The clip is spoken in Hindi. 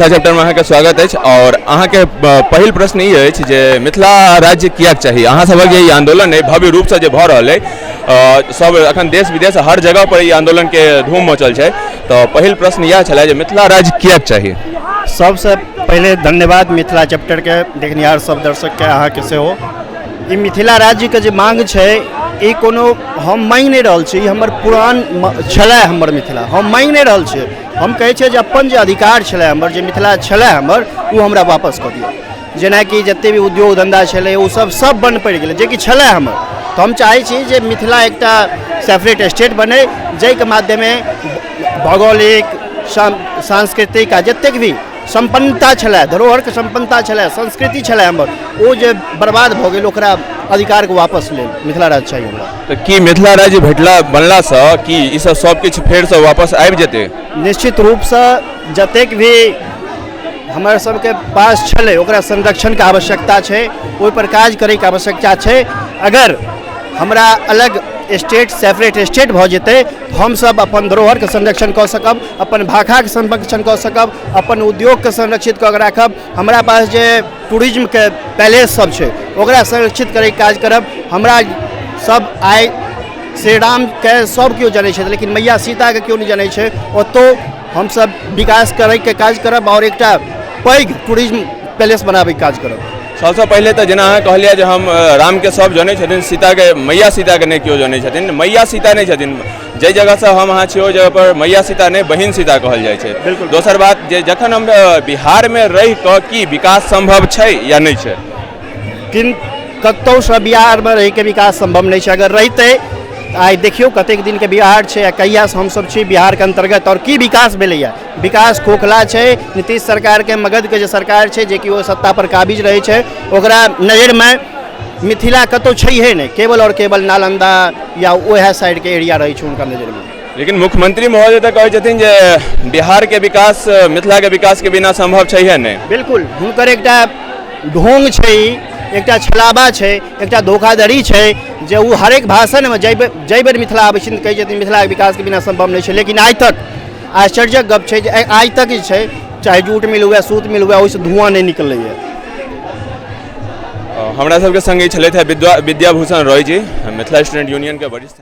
मिथिला चैप्टर में अहाँके स्वागत है। और अहाँके पहिल प्रश्न ये है जे मिथिला राज्य किया चाहिए। अहाँ सबक ये आंदोलन है भव्य रूप से जे भ रहल है, सब अखन देश विदेश हर जगह पर ये आंदोलन के धूम मचल है। तो पहिल प्रश्न यह छला जे मिथिला राज्य किया चाहिए। सबसे पहले धन्यवाद मिथिला चैप्टर के देखनिहार सब दर्शक के अहाँ के सेहो। ई मिथिला राज्य के जे मांग है ई कोनो हम मांग नहीं रहल छी, हमर पुरान छलै हमर मिथिला हम मांग नहीं रहल छी। हम कहै छै जे अपन जे अधिकार छलै हमर जे मिथिला छलै हमर वो हमरा वापस कऽ दियौ। जेनाकि जते भी उद्योग धंधा छलै ओ सब बंद पड़ि गेलै जे कि छलै हमर। तो हम चाहै छी जे मिथिला एकटा सेपरेट स्टेट बने जाहिके माध्यमे भौगोलिक सांस्कृतिक आ जतेक भी संपन्नता छलै, धरोहरके संपन्नता छलै, संस्कृति छलै हमर, ओ जे बर्बाद भऽ गेल ओकरा अधिकार को वापस ले मिथिला राज्य चाहिए हमरा। तो कि मिथिला राज्य भेटला बनला से कि ई सब किछु फेर से वापस आबि जेतै? निश्चित रूप से जतेक भी हमर सबके पास छलै ओकरा संरक्षण के आवश्यकता छै, ओहि पर काज करे के आवश्यकता छै। अगर हमरा अलग स्टेट सेपरेट स्टेट भऽ जेतै तो हम सब अपन धरोहर के संरक्षण कऽ सकब, अपन भाषा के संरक्षण कऽ सकब, अपन उद्योग के संरक्षित कऽ राखब। हमरा पास जे टूरिज्म के पैलेस सब छै ओकरा संरक्षित करे के काज करब। हमरा सब आइ श्री राम के सब केओ जानै छै लेकिन मैया सीता के केओ नहीं जानै छै। ओतौ हम सब विकास करे के काज करब और एकटा पैघ टूरिज्म पैलेस बनाबे के काज करब। सबसे पहले तो जेना अहाँ कहलिए जे हम राम के सब जानै छथिन, सीता के मैया सीता के नहीं केओ जानै छथिन। मैया सीता नहीं छथिन, जे जगह से हम अहाँ छियै ओ जगह पर मैया सीता नहीं बहिन सीता कहल जाइ छै। दोसर बात जे जखन हम बिहार में रहि कऽ की विकास संभव छै या नहीं छै? किन कतौ से बिहार में रहि के विकास संभव नहीं छै। अगर रहिते आइ देखियो कतेक दिन के बिहार छै, कहिया से हम सब छी बिहार के अंतर्गत और की विकास भेलैया। विकास खोखला छै। नीतीश सरकार के मगध के जे सरकार छै जे कि वो सत्ता पर काबिज रहे छै ओकरा नजर में मिथिला कतौ छैहे नहीं, केवल और केवल नालंदा या वह साइड के एरिया रही छै उनका नजर में। लेकिन मुख्यमंत्री महोदय तो कहै छथिन जे बिहार के विकास मिथिला के विकास के बिना संभव छैहे नहीं। बिल्कुल हुनकर एकटा ढोंग छै, एकटा छलावा छै, एकटा धोखाधड़ी छै जे वो हरेक भाषण में जै बेर मिथिला आबै छथिन कहै छथिन मिथिला के विकास के बिना संभव नहीं छै। लेकिन आइ तक आश्चर्यक गप छै जे आइ तक जे छै चाहे जूट मिल हुए सूत मिल हुए ओहिसँ धुआं नहीं निकलैए। हमरा सबके संगे छलथि विद्याभूषण रॉय जी, मिथिला स्टूडेंट यूनियन के वरिष्ठ